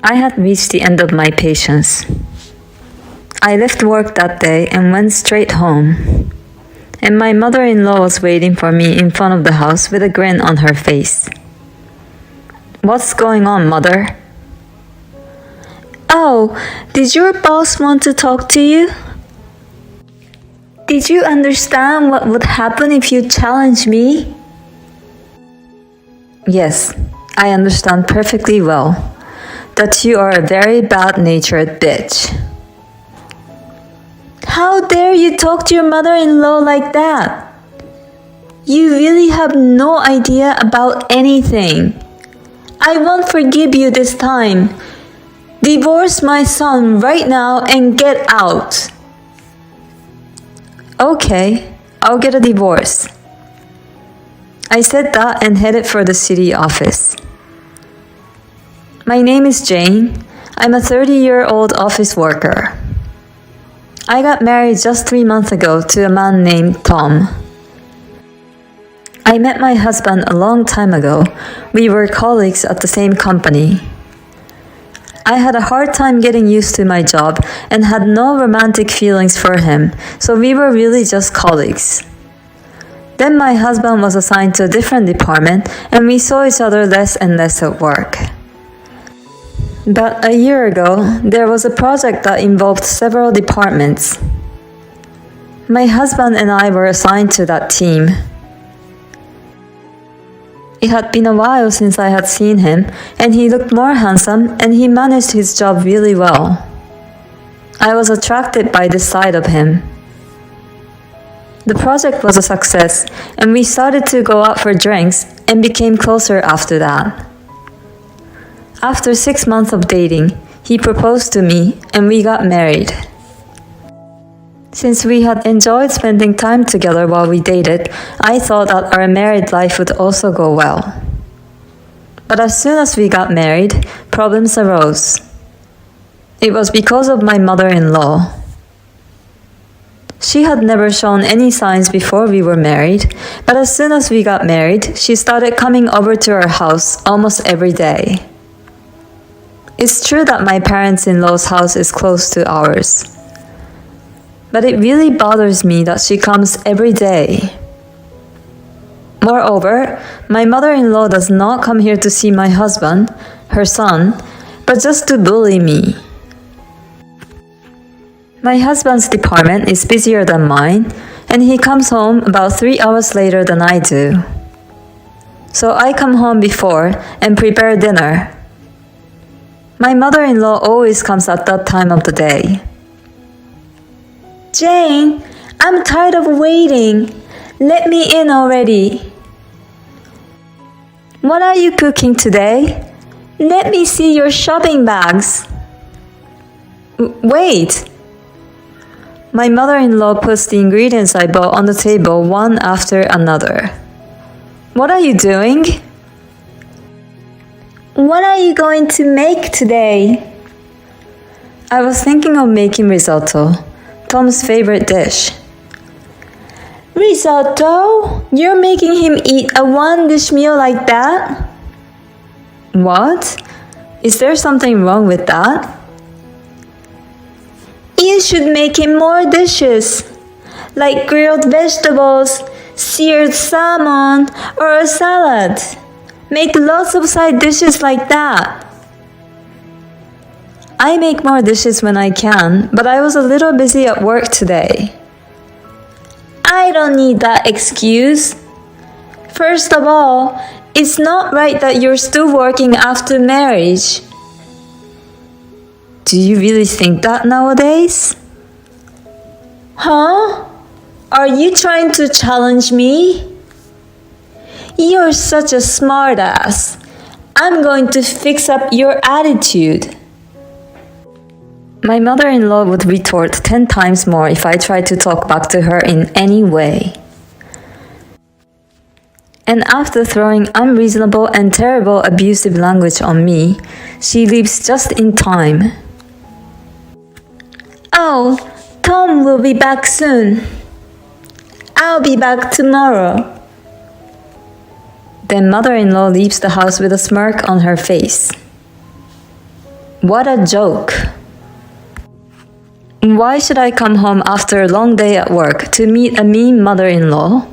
I had reached the end of my patience. I left work that day and went straight home. And my mother-in-law was waiting for me in front of the house with a grin on her face. "What's going on, Mother?" "Oh, did your boss want to talk to you? Did you understand what would happen if you challenge me?" "Yes, I understand perfectly well that you are a very bad-natured bitch." "How dare you talk to your mother-in-law like that? You really have no idea about anything. I won't forgive you this time. Divorce my son right now and get out." "Okay, I'll get a divorce." I said that and headed for the city office. My name is Jane. I'm a 30-year-old office worker. I got married just 3 months ago to a man named Tom. I met my husband a long time ago. We were colleagues at the same company. I had a hard time getting used to my job and had no romantic feelings for him, so we were really just colleagues. Then my husband was assigned to a different department and we saw each other less and less at work. But a year ago, there was a project that involved several departments. My husband and I were assigned to that team. It had been a while since I had seen him, and he looked more handsome and he managed his job really well. I was attracted by this side of him. The project was a success, and we started to go out for drinks and became closer after that. After 6 months of dating, he proposed to me and we got married. Since we had enjoyed spending time together while we dated, I thought that our married life would also go well. But as soon as we got married, problems arose. It was because of my mother-in-law. She had never shown any signs before we were married, but as soon as we got married, she started coming over to our house almost every day. It's true that my parents-in-law's house is close to ours. But it really bothers me that she comes every day. Moreover, my mother-in-law does not come here to see my husband, her son, but just to bully me. My husband's department is busier than mine, and he comes home about 3 hours later than I do. So I come home before and prepare dinner. My mother-in-law always comes at that time of the day. "Jane, I'm tired of waiting. Let me in already." "What are you cooking today?" "Let me see your shopping bags." Wait! My mother-in-law puts the ingredients I bought on the table one after another. "What are you doing?" "What are you going to make today?" I was thinking of making risotto, Tom's favorite dish. "Risotto? You're making him eat a one-dish meal like that?" What? Is there something wrong with that? "You should make him more dishes, like grilled vegetables, seared salmon, or a salad. Make lots of side dishes like that." I make more dishes when I can, but I was a little busy at work today. "I don't need that excuse. First of all, it's not right that you're still working after marriage." Do you really think that nowadays? Huh? Are you trying to challenge me? You're such a smartass. I'm going to fix up your attitude. My mother-in-law would retort 10 times more if I tried to talk back to her in any way. And after throwing unreasonable and terrible abusive language on me, she leaves just in time. "Oh, Tom will be back soon. I'll be back tomorrow." Then mother-in-law leaves the house with a smirk on her face. What a joke. Why should I come home after a long day at work to meet a mean mother-in-law?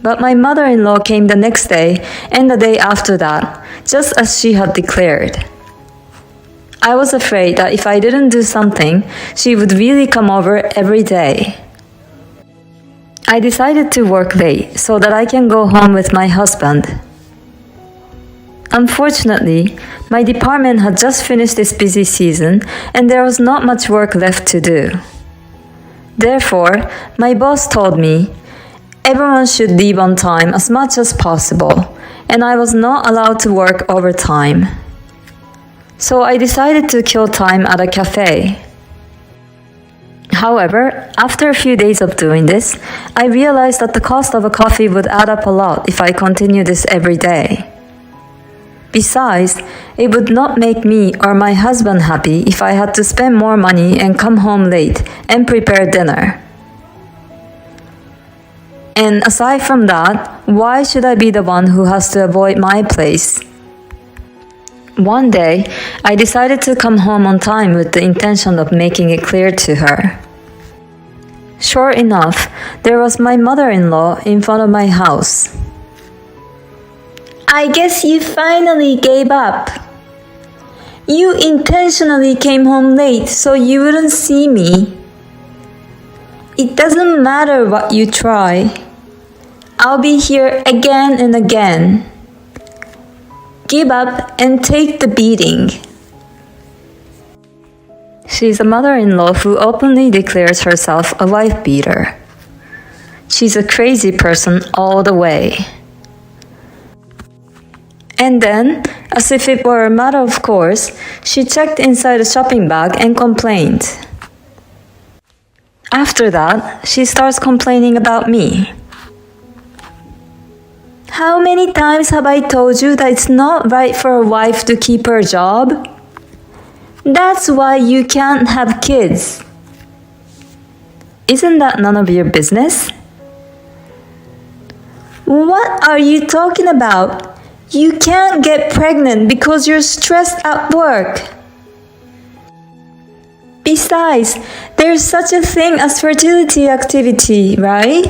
But my mother-in-law came the next day and the day after that, just as she had declared. I was afraid that if I didn't do something, she would really come over every day. I decided to work late so that I can go home with my husband. Unfortunately, my department had just finished its busy season and there was not much work left to do. Therefore, my boss told me everyone should leave on time as much as possible, and I was not allowed to work overtime. So I decided to kill time at a cafe. However, after a few days of doing this, I realized that the cost of a coffee would add up a lot if I continued this every day. Besides, it would not make me or my husband happy if I had to spend more money and come home late and prepare dinner. And aside from that, why should I be the one who has to avoid my place? One day, I decided to come home on time with the intention of making it clear to her. Sure enough, there was my mother-in-law in front of my house. I guess you finally gave up. You intentionally came home late so you wouldn't see me. It doesn't matter what you try. I'll be here again and again. Give up and take the beating. She's a mother-in-law who openly declares herself a wife beater. She's a crazy person all the way. And then, as if it were a matter of course, she checked inside a shopping bag and complained. After that, she starts complaining about me. How many times have I told you that it's not right for a wife to keep her job? That's why you can't have kids. Isn't that none of your business? What are you talking about? You can't get pregnant because you're stressed at work. Besides, there's such a thing as fertility activity, right?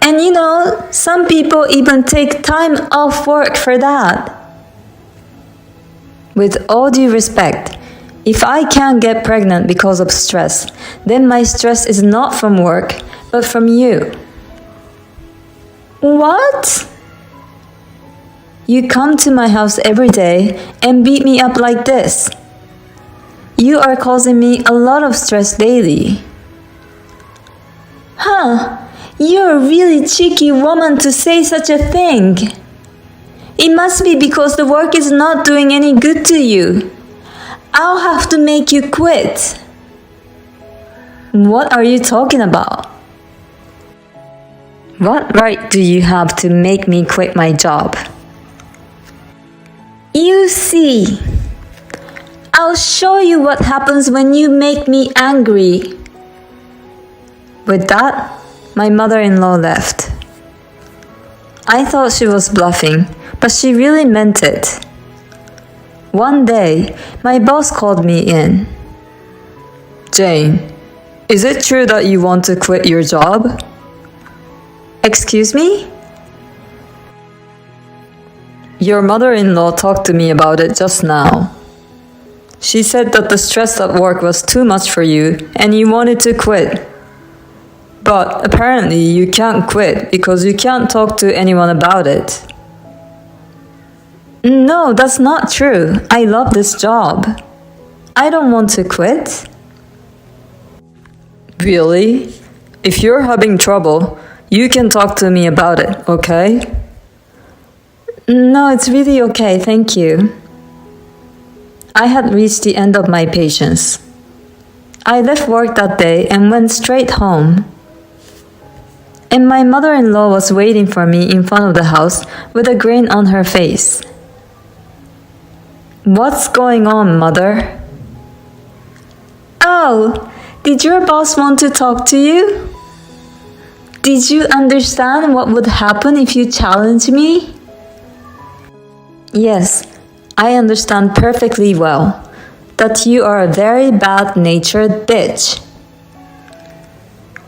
And you know, some people even take time off work for that. With all due respect, if I can't get pregnant because of stress, then my stress is not from work, but from you. What? You come to my house every day and beat me up like this. You are causing me a lot of stress daily. Huh? You're a really cheeky woman to say such a thing. It must be because the work is not doing any good to you. I'll have to make you quit. What are you talking about? What right do you have to make me quit my job? You see. I'll show you what happens when you make me angry. With that, my mother-in-law left. I thought she was bluffing, but she really meant it. One day, my boss called me in. Jane, is it true that you want to quit your job? Excuse me? Your mother-in-law talked to me about it just now. She said that the stress at work was too much for you and you wanted to quit. But apparently you can't quit because you can't talk to anyone about it. No, that's not true. I love this job. I don't want to quit. Really? If you're having trouble, you can talk to me about it, okay? No, it's really okay, thank you. I had reached the end of my patience. I left work that day and went straight home. And my mother-in-law was waiting for me in front of the house with a grin on her face. What's going on, mother? Oh, did your boss want to talk to you? Did you understand what would happen if you challenged me? Yes, I understand perfectly well that you are a very bad-natured bitch.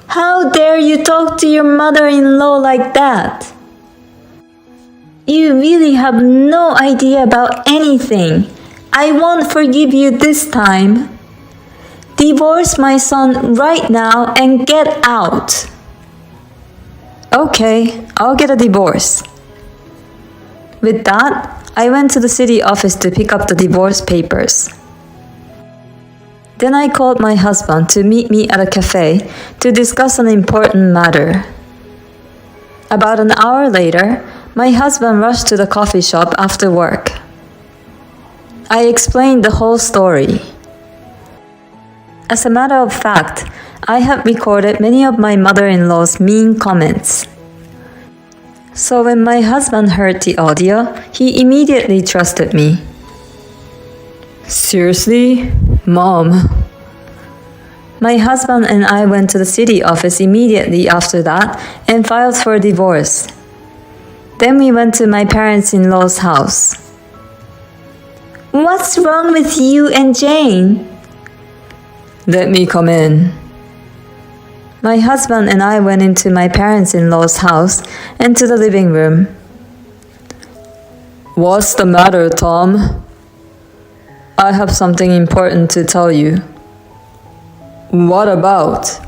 How dare you talk to your mother-in-law like that? You really have no idea about anything. I won't forgive you this time. Divorce my son right now and get out. Okay, I'll get a divorce. With that, I went to the city office to pick up the divorce papers. Then I called my husband to meet me at a cafe to discuss an important matter. About an hour later, my husband rushed to the coffee shop after work. I explained the whole story. As a matter of fact, I had recorded many of my mother-in-law's mean comments. So when my husband heard the audio, he immediately trusted me. Seriously? Mom? My husband and I went to the city office immediately after that and filed for divorce. Then we went to my parents-in-law's house. What's wrong with you and Jane? Let me come in. My husband and I went into my parents-in-law's house and to the living room. What's the matter, Tom? I have something important to tell you. What about?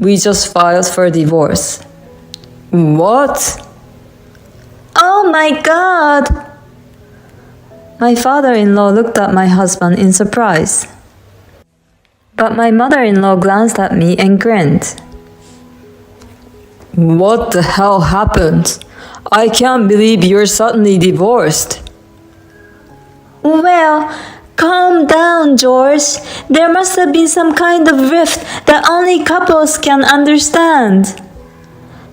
We just filed for divorce. What? Oh my God! My father-in-law looked at my husband in surprise. But my mother-in-law glanced at me and grinned. What the hell happened? I can't believe you're suddenly divorced. Well, calm down, George. There must have been some kind of rift that only couples can understand.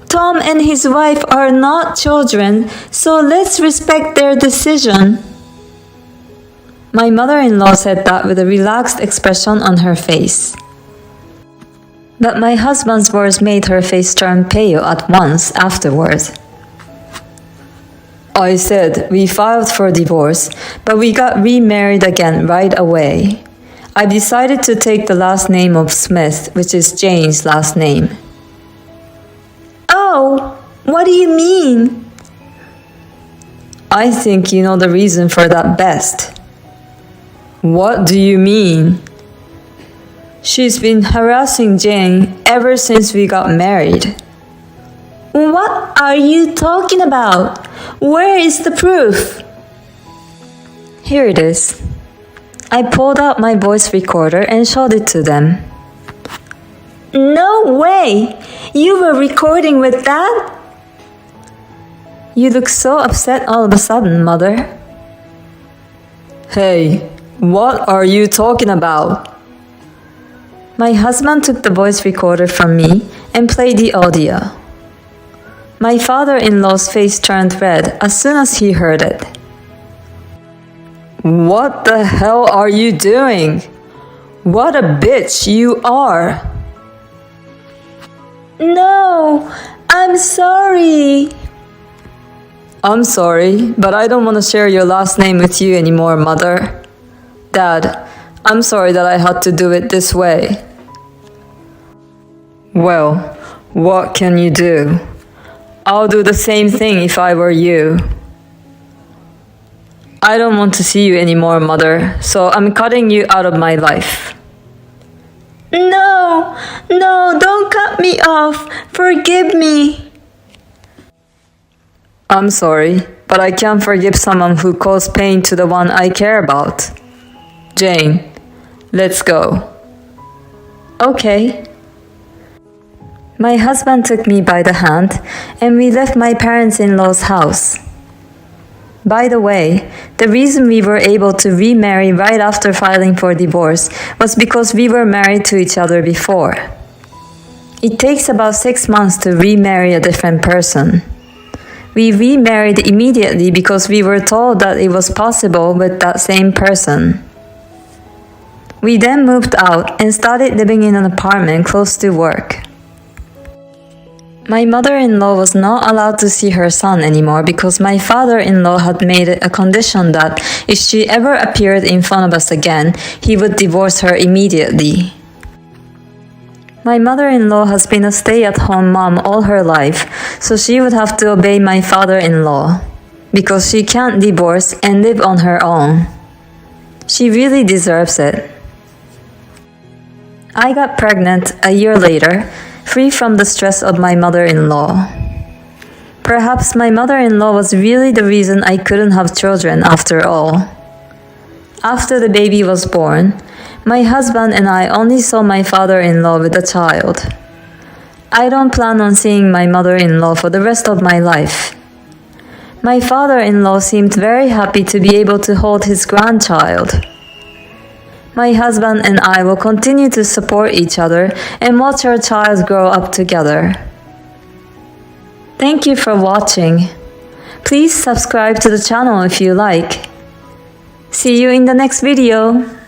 Tom and his wife are not children, so let's respect their decision. My mother-in-law said that with a relaxed expression on her face. But my husband's words made her face turn pale at once afterwards. I said we filed for divorce, but we got remarried again right away. I decided to take the last name of Smith, which is Jane's last name. Oh, what do you mean? I think you know the reason for that best. What do you mean? She's been harassing Jane ever since we got married. What are you talking about? Where is the proof? Here it is. I pulled out my voice recorder and showed it to them. No way! You were recording with that? You look so upset all of a sudden, Mother. Hey, what are you talking about? My husband took the voice recorder from me and played the audio. My father-in-law's face turned red as soon as he heard it. What the hell are you doing? What a bitch you are! No, I'm sorry. I'm sorry, but I don't want to share your last name with you anymore, Mother. Dad, I'm sorry that I had to do it this way. Well, what can you do? I'll do the same thing if I were you. I don't want to see you anymore, Mother, so I'm cutting you out of my life. No, don't cut me off. Forgive me. I'm sorry, but I can't forgive someone who caused pain to the one I care about. Jane, let's go. Okay. My husband took me by the hand and we left my parents-in-law's house. By the way, the reason we were able to remarry right after filing for divorce was because we were married to each other before. It takes about 6 months to remarry a different person. We remarried immediately because we were told that it was possible with that same person. We then moved out and started living in an apartment close to work. My mother-in-law was not allowed to see her son anymore because my father-in-law had made it a condition that if she ever appeared in front of us again, he would divorce her immediately. My mother-in-law has been a stay-at-home mom all her life, so she would have to obey my father-in-law because she can't divorce and live on her own. She really deserves it. I got pregnant a year later, free from the stress of my mother-in-law. Perhaps my mother-in-law was really the reason I couldn't have children after all. After the baby was born, my husband and I only saw my father-in-law with a child. I don't plan on seeing my mother-in-law for the rest of my life. My father-in-law seemed very happy to be able to hold his grandchild. My husband and I will continue to support each other and watch our child grow up together. Thank you for watching. Please subscribe to the channel if you like. See you in the next video.